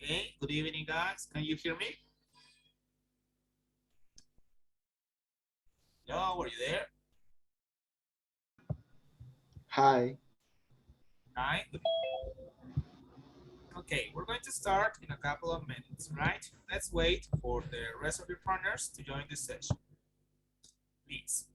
Okay, good evening, guys. Can you hear me? Hello, are you there? Hi. Hi. Okay, we're going to start in a couple of minutes, right? Let's wait for the rest of your partners to join this session, please.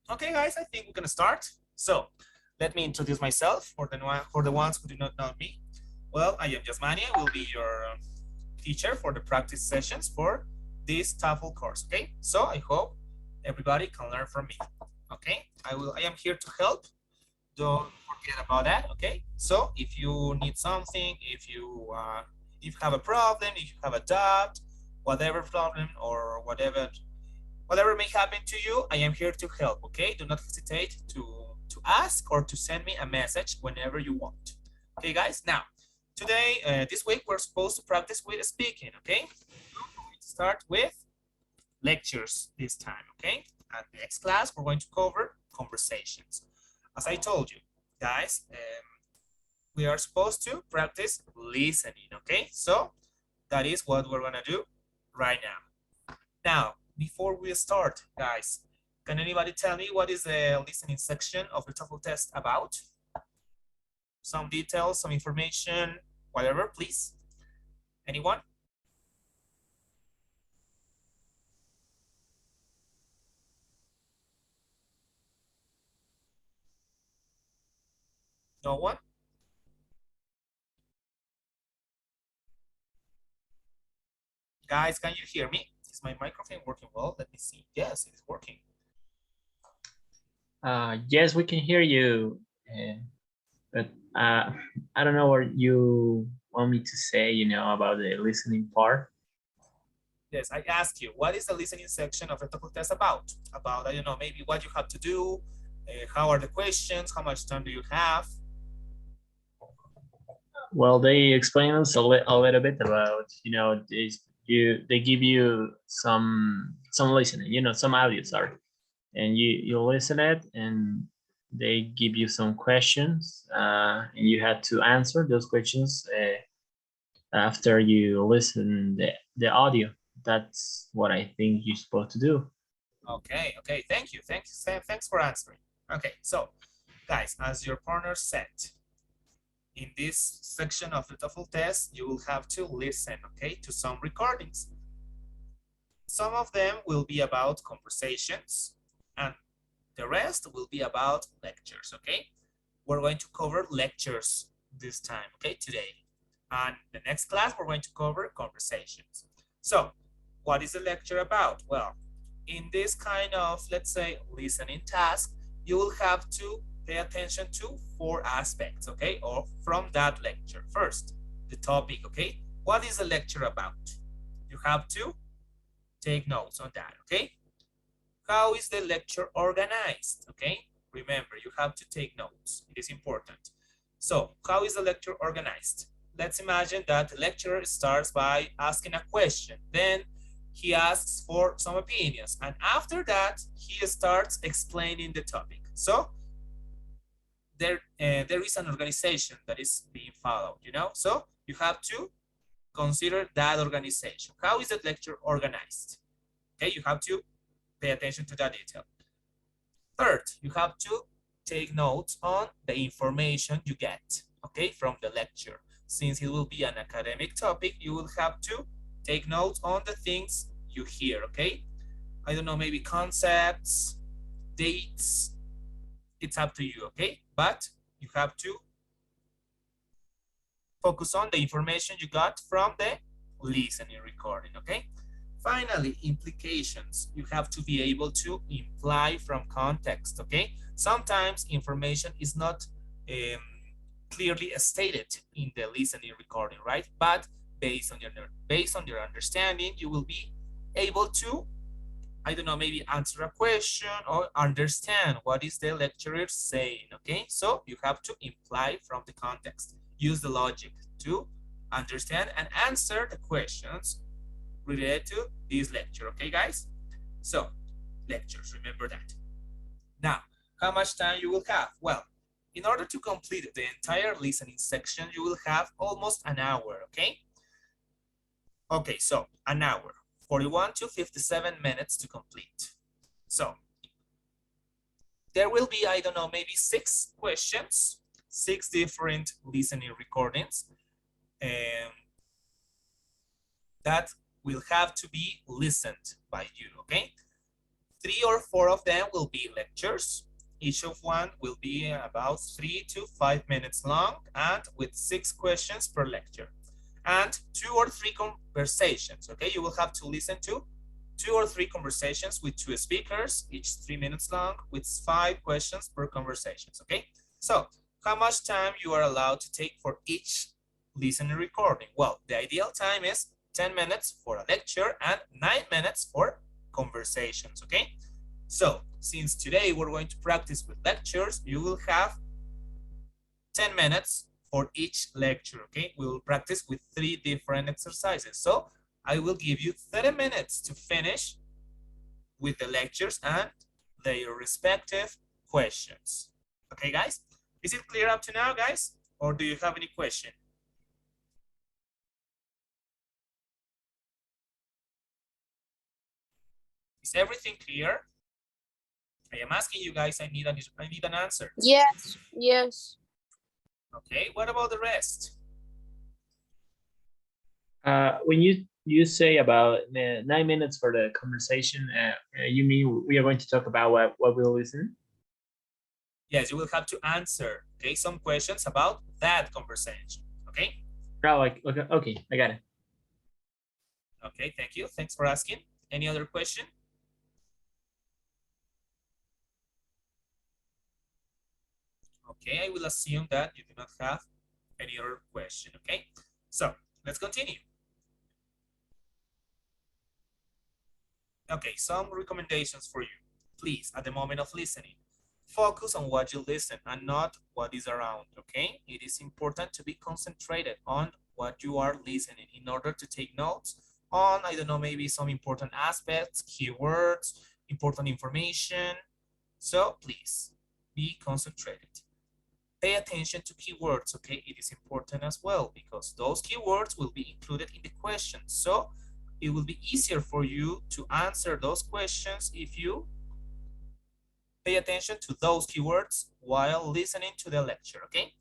Okay, guys, I think we're gonna start. So, let me introduce myself for the ones who do not know me. Well, I am Jasmani. I will be your teacher for the practice sessions for this TOEFL course. Okay, so I hope everybody can learn from me. Okay, I am here to help. Don't forget about that. Okay, so if you need something, if you have a problem, if you have a doubt, whatever problem or whatever may happen to you, I am here to help. Okay, do not hesitate to ask or to send me a message whenever you want. Okay, guys. Now, today, this week, we're supposed to practice with speaking. Okay, start with lectures this time. Okay, at the next class, we're going to cover conversations. As I told you, guys, we are supposed to practice listening. Okay, so that is what we're gonna do right now. Now, before we start, guys, can anybody tell me what is the listening section of the TOEFL test about? Some details, some information, whatever, please. Anyone? No one? Guys, can you hear me? Is my microphone working well? Let me see. Yes, it is working. Yes, we can hear you, but I don't know what you want me to say, about the listening part. Yes, I asked you, what is the listening section of the TOEFL test about? About, I don't know, maybe what you have to do, how are the questions, how much time do you have? Well, they explain us a little bit about, they give you some listening, some audio, sorry, and you listen it, and they give you some questions, and you had to answer those questions after you listen the audio. That's what I think you're supposed to do. Okay, okay, thank you. Thanks for answering. Okay, so guys, as your partner said, in this section of the TOEFL test, you will have to listen, okay, to some recordings. Some of them will be about conversations, and the rest will be about lectures, okay? We're going to cover lectures this time, okay, today. And the next class, we're going to cover conversations. So, what is the lecture about? Well, in this kind of, let's say, listening task, you will have to pay attention to 4 aspects, okay, or from that lecture. First, the topic, okay? What is the lecture about? You have to take notes on that, okay? How is the lecture organized, okay? Remember, you have to take notes. It is important. So, how is the lecture organized? Let's imagine that the lecturer starts by asking a question. Then he asks for some opinions. And after that, he starts explaining the topic. So, there is an organization that is being followed, you know? So, you have to consider that organization. How is the lecture organized? Okay, you have to pay attention to that detail. Third, you have to take notes on the information you get, okay, from the lecture. Since it will be an academic topic, you will have to take notes on the things you hear, okay? I don't know, maybe concepts, dates, it's up to you, okay? But you have to focus on the information you got from the listening recording, okay? Finally, implications. You have to be able to imply from context, okay? Sometimes information is not clearly stated in the listening recording, right? But based on your understanding, you will be able to, I don't know, maybe answer a question or understand what is the lecturer saying, okay? So you have to imply from the context. Use the logic to understand and answer the questions related to this lecture, okay, guys? So, lectures, remember that. Now, how much time you will have? Well, in order to complete the entire listening section, you will have almost an hour, okay? Okay, so an hour, 41 to 57 minutes to complete. So, there will be, I don't know, maybe 6 questions, 6 different listening recordings, and that will have to be listened by you, okay? 3 or 4 of them will be lectures. Each of one will be about 3 to 5 minutes long and with 6 questions per lecture. And 2 or 3 conversations, okay? You will have to listen to 2 or 3 conversations with 2 speakers, each 3 minutes long, with 5 questions per conversations, okay? So, how much time you are allowed to take for each listening recording? Well, the ideal time is 10 minutes for a lecture and 9 minutes for conversations, okay? So, since today we're going to practice with lectures, you will have 10 minutes for each lecture, okay? We will practice with 3 different exercises. So, I will give you 30 minutes to finish with the lectures and their respective questions. Okay, guys? Is it clear up to now, guys? Or do you have any question? Is everything clear? I am asking you guys, I need an answer. Yes, yes. Okay, what about the rest? When you say about 9 minutes for the conversation, you mean we are going to talk about what we'll listen? Yes, you will have to answer, okay, some questions about that conversation, okay? Oh, like, okay, I got it. Okay, thank you. Thanks for asking. Any other question? Okay, I will assume that you do not have any other question, okay? So, let's continue. Okay, some recommendations for you. Please, at the moment of listening, focus on what you listen and not what is around, okay? It is important to be concentrated on what you are listening in order to take notes on, I don't know, maybe some important aspects, keywords, important information. So please be concentrated. Pay attention to keywords, okay? It is important as well because those keywords will be included in the questions. So it will be easier for you to answer those questions if you pay attention to those keywords while listening to the lecture, okay?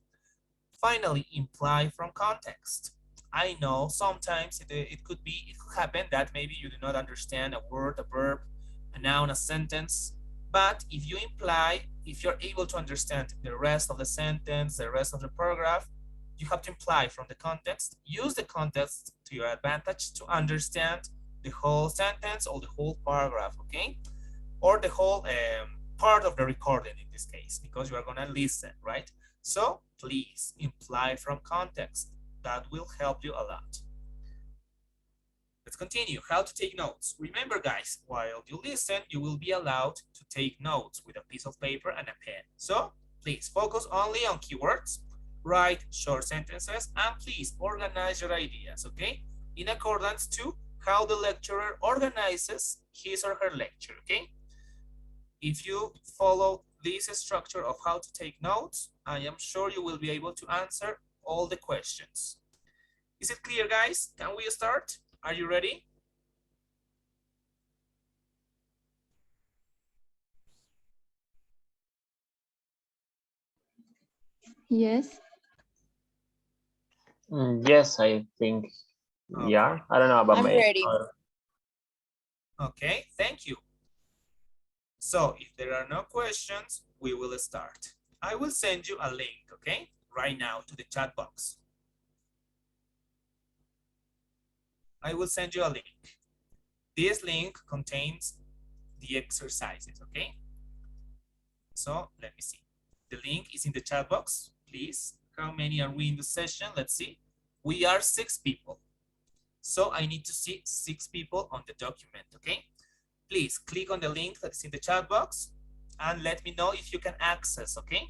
Finally, imply from context. I know sometimes it could happen that maybe you do not understand a word, a verb, a noun, a sentence, but if you imply, if you're able to understand the rest of the sentence, the rest of the paragraph, you have to imply from the context. Use the context to your advantage to understand the whole sentence or the whole paragraph, okay? Or the whole part of the recording in this case, because you are gonna listen, right? So please imply from context. That will help you a lot. Let's continue. How to take notes. Remember, guys, while you listen, you will be allowed to take notes with a piece of paper and a pen. So please focus only on keywords, write short sentences, and please organize your ideas, okay? In accordance to how the lecturer organizes his or her lecture, okay? If you follow this structure of how to take notes, I am sure you will be able to answer all the questions. Is it clear, guys? Can we start? Are you ready? Yes. Yes, I think. Okay. Yeah, I don't know about I'm my. ready. Okay, thank you. So if there are no questions, we will start. I will send you a link, okay? Right now to the chat box. I will send you a link. This link contains the exercises, okay? So let me see. The link is in the chat box, please. How many are we in the session? Let's see. We are 6 people. So I need to see 6 people on the document, okay? Please click on the link that's in the chat box and let me know if you can access, okay?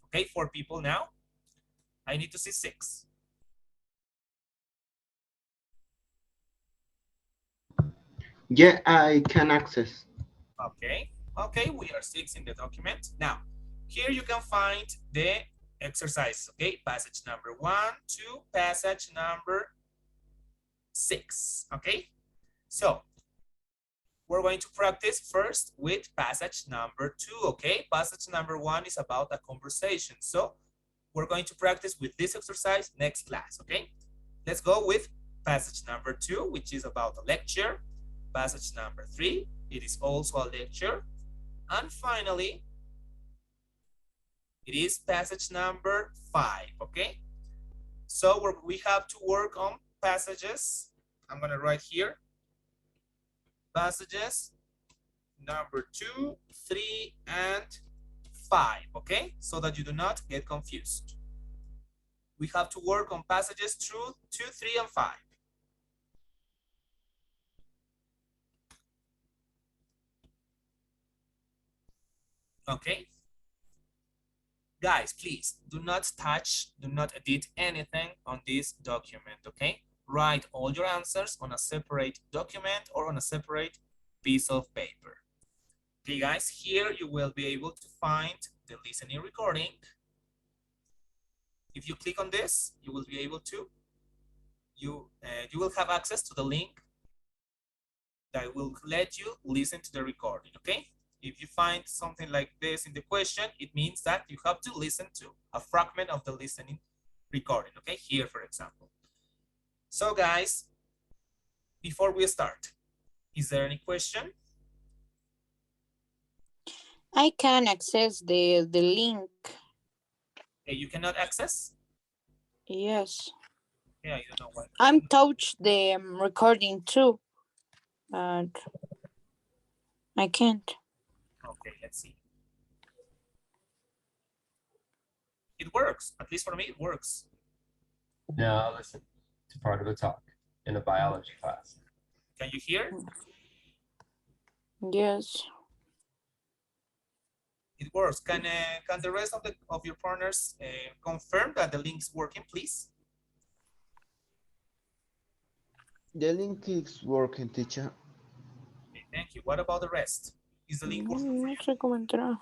Okay, 4 people now. I need to see 6. Yeah, I can access. Okay, okay, we are 6 in the document. Now, here you can find the exercise, okay? Passage number 1 to passage number 6, okay? So, we're going to practice first with passage number 2, okay? Passage number 1 is about a conversation. So, we're going to practice with this exercise next class, okay? Let's go with passage number 2, which is about a lecture. Passage number 3, it is also a lecture. And finally, it is passage number 5, okay? So we have to work on passages. I'm gonna write here, passages number 2, 3, and 5, okay? So that you do not get confused. We have to work on passages 2, 3, and 5. Okay? Guys, please do not touch, do not edit anything on this document, okay? Write all your answers on a separate document or on a separate piece of paper. Okay, guys, here you will be able to find the listening recording. If you click on this, you will be able to, you will have access to the link that will let you listen to the recording, okay? If you find something like this in the question, it means that you have to listen to a fragment of the listening recording, okay? Here, for example. So guys, before we start, is there any question? I can access the link. Okay, you cannot access? Yes. Yeah, I don't know why. I'm touched the recording too, but I can't. Okay, let's see. It works, at least for me, it works. Now listen to part of a talk in a biology class. Can you hear? Yes. It works. Can the rest of your partners confirm that the link's working, please? The link is working, teacher. Okay, thank you. What about the rest? Is the link working for No you? sé cómo entrar.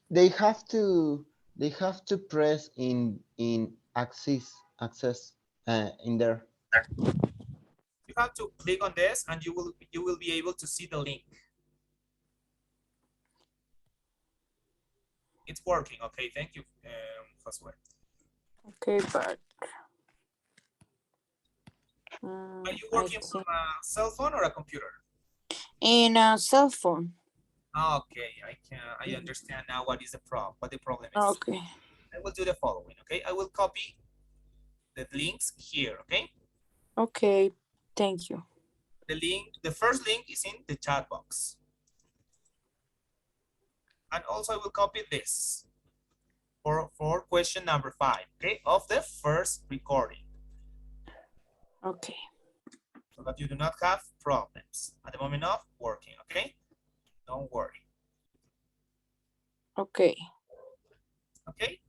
They have to press in access in there. You have to click on this and you will be able to see the link. It's working. Okay, thank you, Josué. Okay, but Are you I working from see. a cell phone or a computer? In a cell phone. Okay, I understand now what the problem is. Okay. I will do the following, okay? I will copy the links here, okay? Okay. Thank you. The first link is in the chat box. And also I will copy this for question number 5, okay, of the first recording. Okay. So that you do not have problems at the moment of working, okay? Don't worry. Okay. Okay?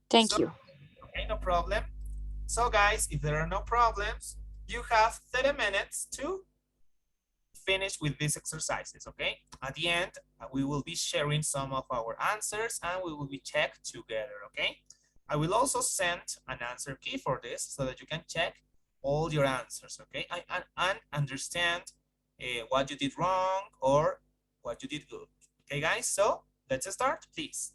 Thank So, you. okay, no problem. So guys, if there are no problems, you have 30 minutes to finish with these exercises, okay? At the end, we will be sharing some of our answers and we will be checked together, okay? I will also send an answer key for this so that you can check all your answers, okay? And understand what you did wrong or what you did good. Okay, guys, so let's start, please.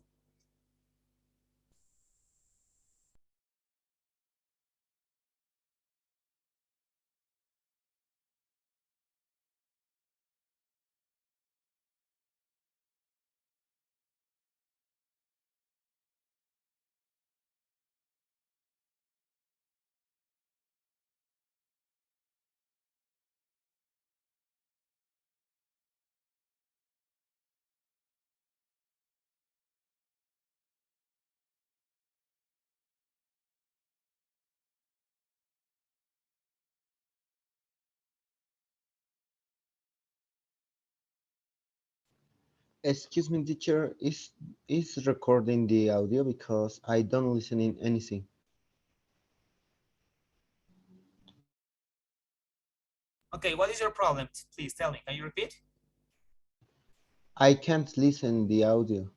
Excuse me, teacher, is recording the audio because I don't listen in anything. Okay, what is your problem? Please tell me, can you repeat? I can't listen the audio.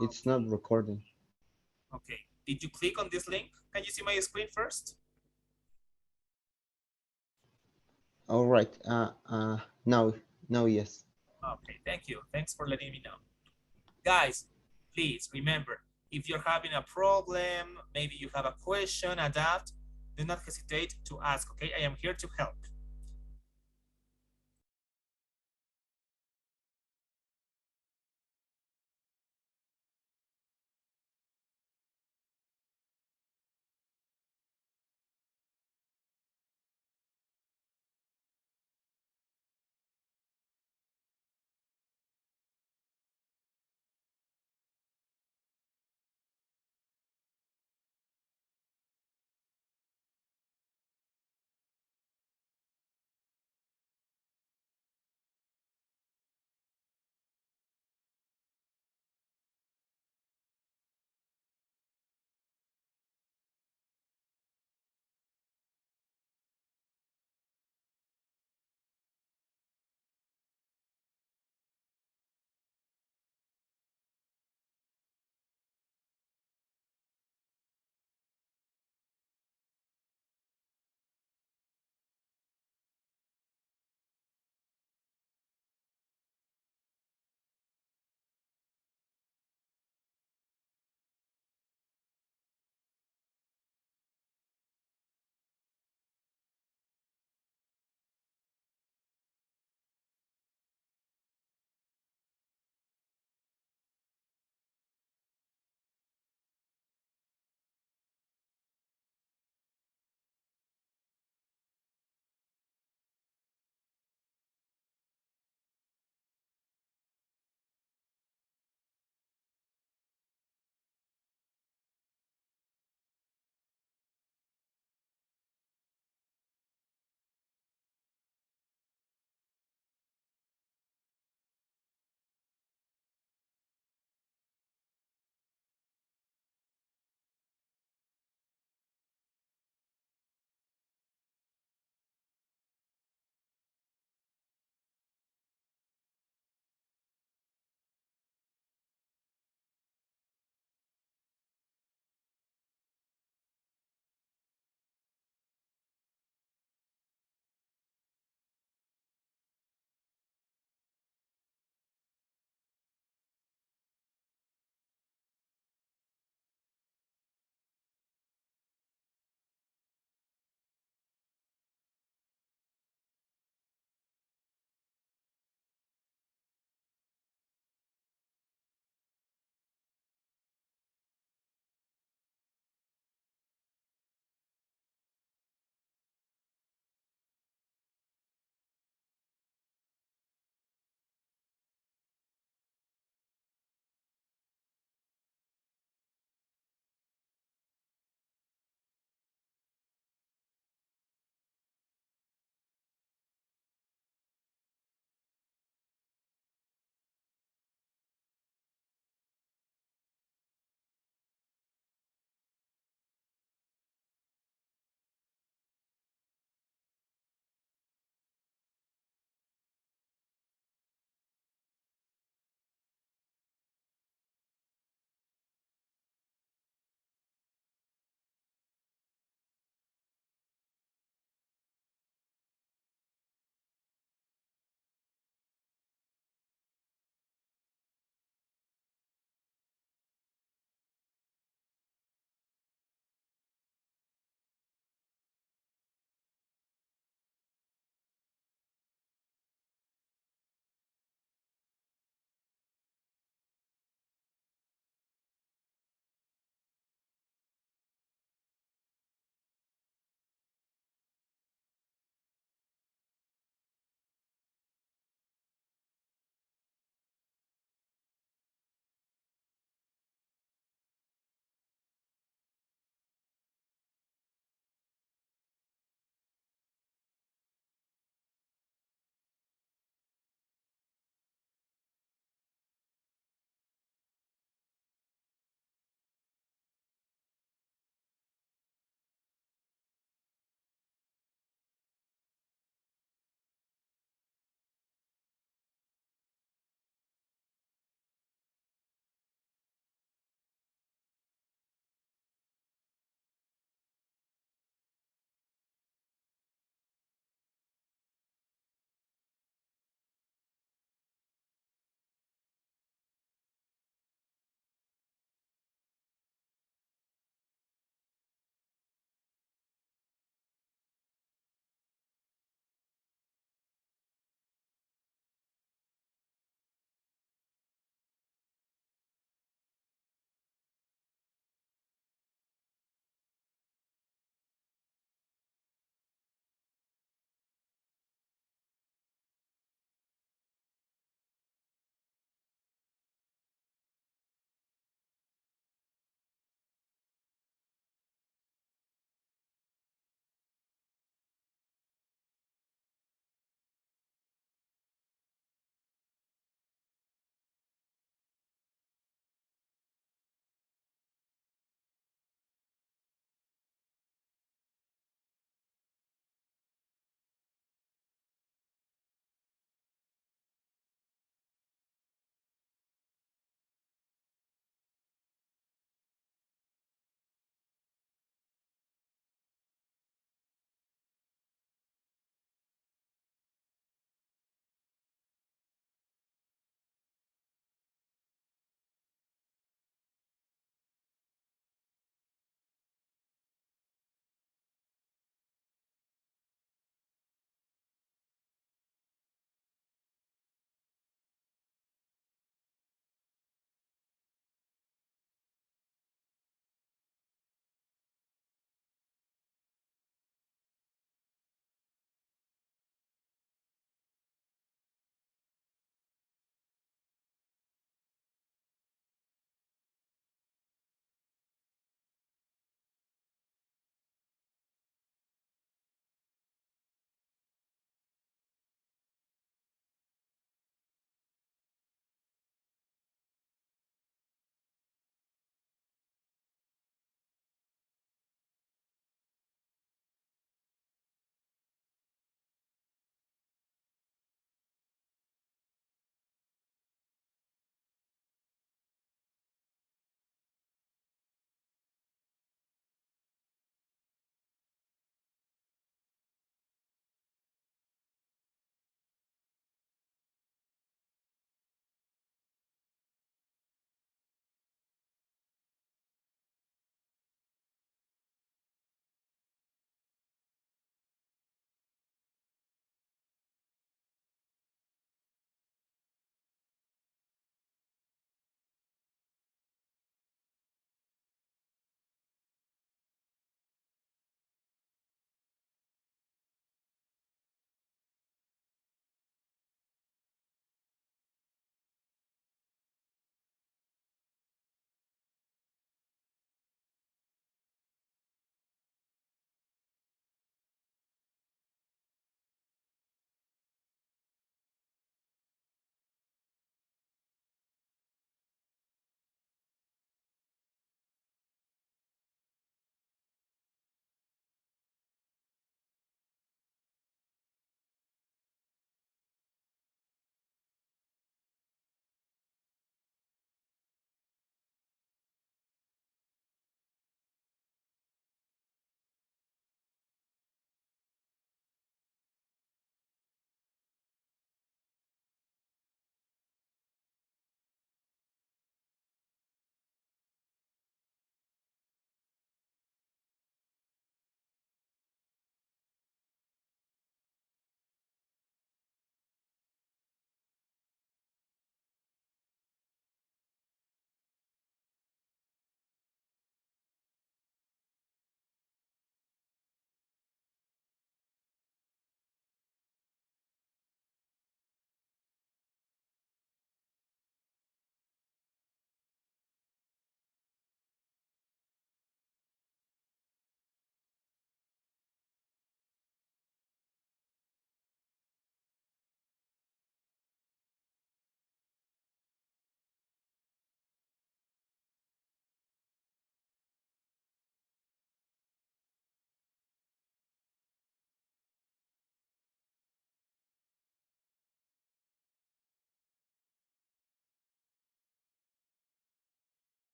It's Okay, not recording. okay. Did you click on this link? Can you see my screen first? All right. Now, yes. Okay, thank you. Thanks for letting me know. Guys, please remember, if you're having a problem, maybe you have a question, a doubt, do not hesitate to ask, okay? I am here to help.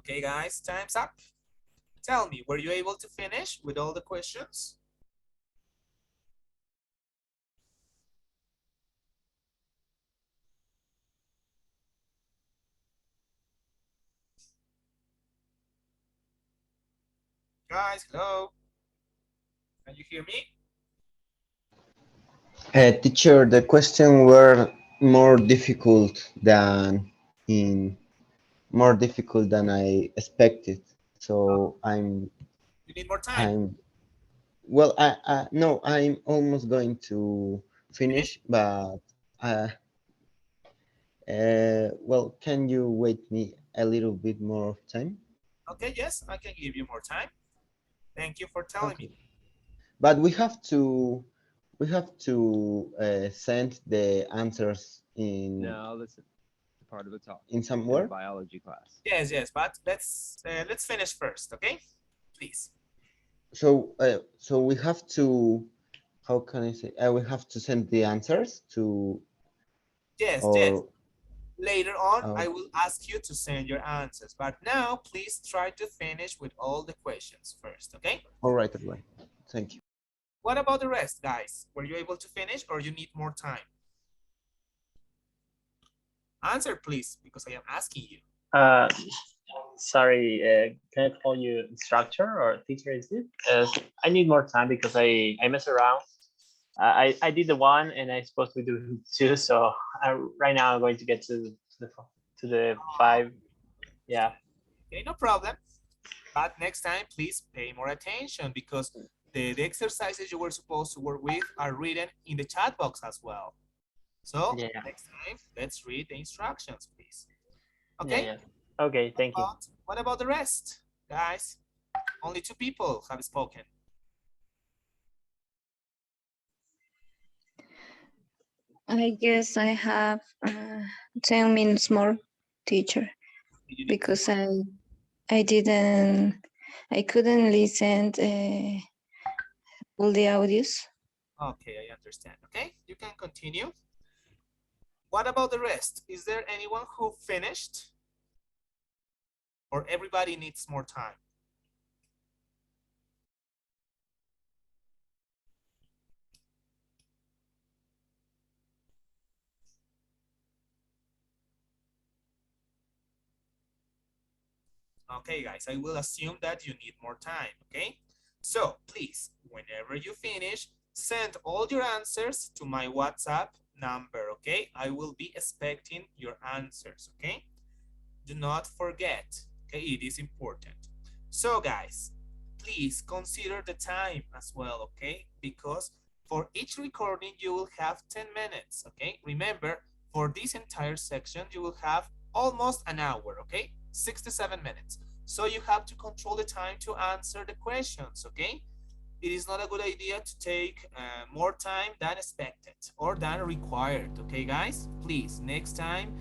Okay, guys, time's up. Tell me, were you able to finish with all the questions? Guys, hello? Can you hear me? Teacher, the question were more difficult than in more difficult than I expected. Uh, So you need more time. I'm well. I no, I'm almost going to Finish? finish, but uh, well, can you wait me a little bit more of time? Okay, yes, I can give you more time. Thank you for telling me. Okay, but we have to send the answers Now listen to part of the talk in in a somewhere. biology class. Yes, but let's finish first, okay? Please. So we have to, how can I say? We have to send the answers to, Yes. or Later on, uh, I will ask you to send your answers, but now please try to finish with all the questions first, okay? all right, all right. Thank you. What about the rest, guys? Were you able to finish or you need more time? Answer, please, because I am asking you. Uh, sorry, can I call you instructor or teacher? Is it? I need more time because I mess around. I did the one and I'm supposed to do two. So right now I'm going to get to the five. Yeah. Okay, no problem. But next time, please pay more attention because the exercises you were supposed to work with are written in the chat box as well. So Yeah. next time, let's read the instructions, please. Yeah. Okay? Yeah. Okay. Thank you. What about the rest? Guys, only 2 people have spoken. I guess I have 10 minutes more, teacher, You need because I couldn't listen all the audios. Okay, I understand. Okay, you can continue. What about the rest? Is there anyone who finished? Or everybody needs more time? Okay, guys, I will assume that you need more time, okay? So please, whenever you finish, send all your answers to my WhatsApp number, okay? I will be expecting your answers, okay? Do not forget, okay? It is important. So guys, please consider the time as well, okay? Because for each recording, you will have 10 minutes, okay? Remember, for this entire section, you will have almost an hour, okay? 67 minutes. So you have to control the time to answer the questions, okay? It is not a good idea to take more time than expected or than required, okay, guys? Please, next time,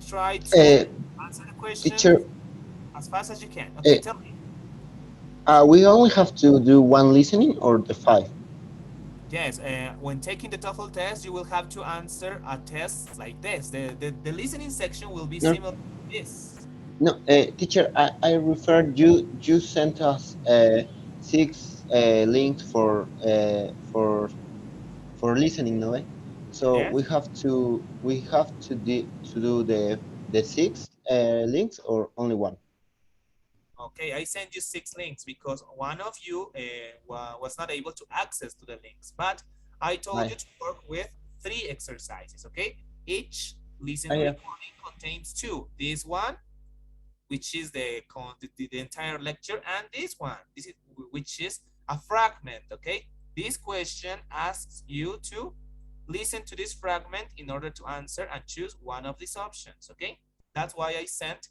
try to Uh, answer the question Teacher, as fast as you can. Okay, uh, tell me. we only have to do one listening or the five? Yes, when taking the TOEFL test, you will have to answer a test like this. The listening section will be No, similar to this. no, teacher, I referred you sent us six links for listening, no? So Yes. we have to do the six links or only one? Okay, I sent you 6 links because one of you was not able to access to the links, but I told you I to work with 3 exercises, okay? Each I listening have. recording contains 2. This one, which is the entire lecture, and this one, which is a fragment, okay? This question asks you to listen to this fragment in order to answer and choose one of these options, okay? That's why I sent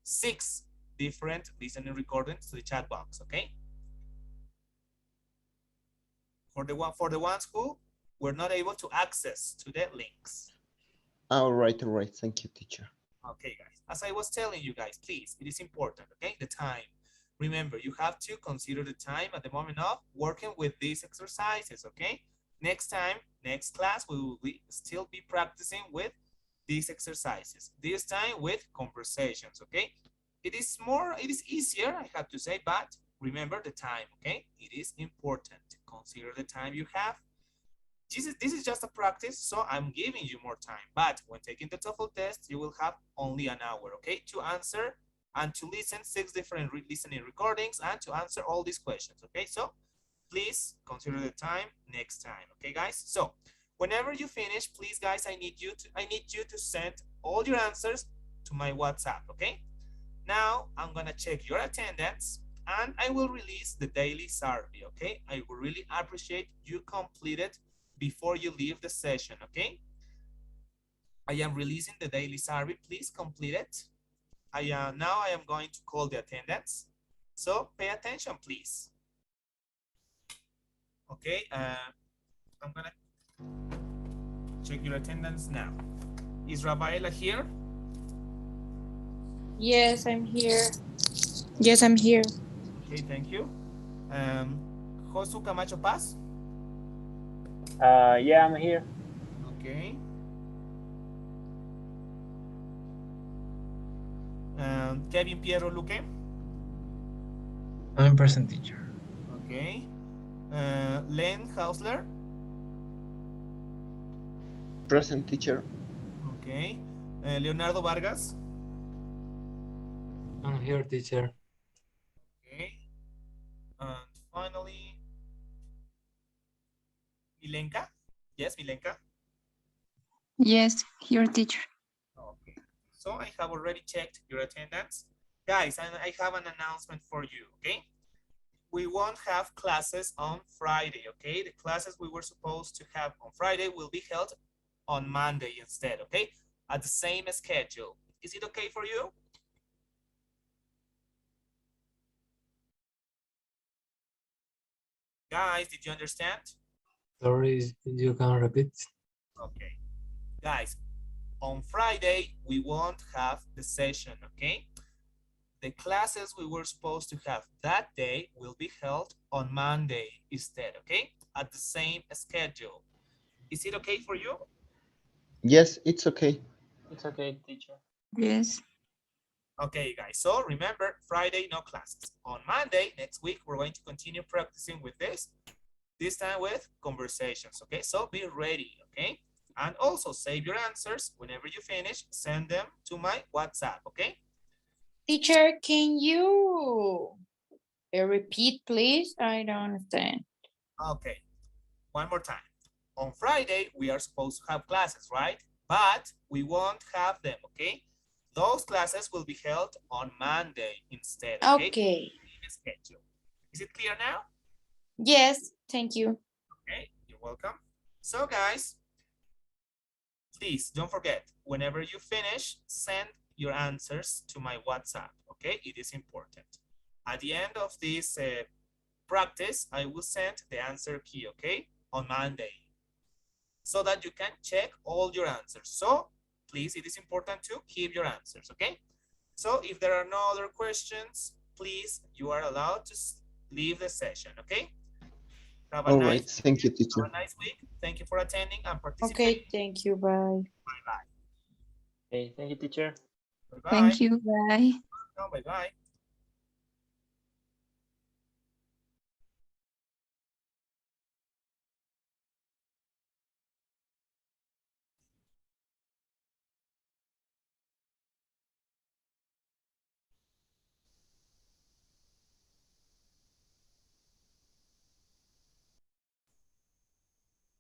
6 different listening recordings to the chat box, okay? For the ones who were not able to access to the links. All right, all right. Thank you, teacher. Okay, guys. As I was telling you guys, please, it is important, okay? The time. Remember, you have to consider the time at the moment of working with these exercises, okay? Next time, next class, we will still be practicing with these exercises. This time with conversations, okay? it is easier, I have to say, but remember the time, okay? It is important to consider the time you have. This is just a practice, so I'm giving you more time. But when taking the TOEFL test, you will have only an hour, okay, to answer and to listen 6 different listening recordings and to answer all these questions, okay? So please consider the time next time, okay, guys? So whenever you finish, please, guys, I need you to send all your answers to my WhatsApp, okay? Now I'm gonna check your attendance and I will release the daily survey, okay? I will really appreciate you complete it before you leave the session, okay? I am releasing the daily survey. Please complete it. Now I am going to call the attendance. So pay attention, please. Okay, I'm gonna check your attendance now. Is Rafaela here? Yes, I'm here. Yes, I'm here. Okay, thank you. Josu Camacho Paz? Yeah, I'm here. Okay. Kevin Piero Luque? I'm present, teacher. Okay. Len Hausler? Present, teacher. Okay. Leonardo Vargas? I'm here, teacher. Okay. And finally, Milenka? Yes, Milenka? Yes, your teacher. Okay. So I have already checked your attendance. Guys, and I have an announcement for you, okay? We won't have classes on Friday, okay? The classes we were supposed to have on Friday will be held on Monday instead, okay? At the same schedule. Is it okay for you? Guys, did you understand? Sorry, you can repeat. Okay. Guys, on Friday, we won't have the session, okay? The classes we were supposed to have that day will be held on Monday instead, okay? At the same schedule. Is it okay for you? Yes, it's okay. It's okay, teacher. Yes. Okay, guys, so remember, Friday, no classes. On Monday, next week, we're going to continue practicing with this time with conversations, okay? So be ready, okay? And also save your answers. Whenever you finish, send them to my WhatsApp, okay? Teacher, can you repeat, please? I don't understand. Okay, one more time. On Friday, we are supposed to have classes, right? But we won't have them, okay? Those classes will be held on Monday instead, okay? Okay. Schedule. Is it clear now? Yes, thank you. Okay, you're welcome. So guys, please don't forget, whenever you finish, send your answers to my WhatsApp, okay? It is important. At the end of this practice, I will send the answer key, okay? On Monday, so that you can check all your answers. So please, it is important to keep your answers, okay? So if there are no other questions, please, you are allowed to leave the session, okay? Have a All nice right. Thank you, weekend. teacher. Have a nice week. Thank you for attending and participating. Okay, thank you. Bye. Bye-bye. Okay, thank you, teacher. Bye-bye. Thank you. Bye. Bye-bye.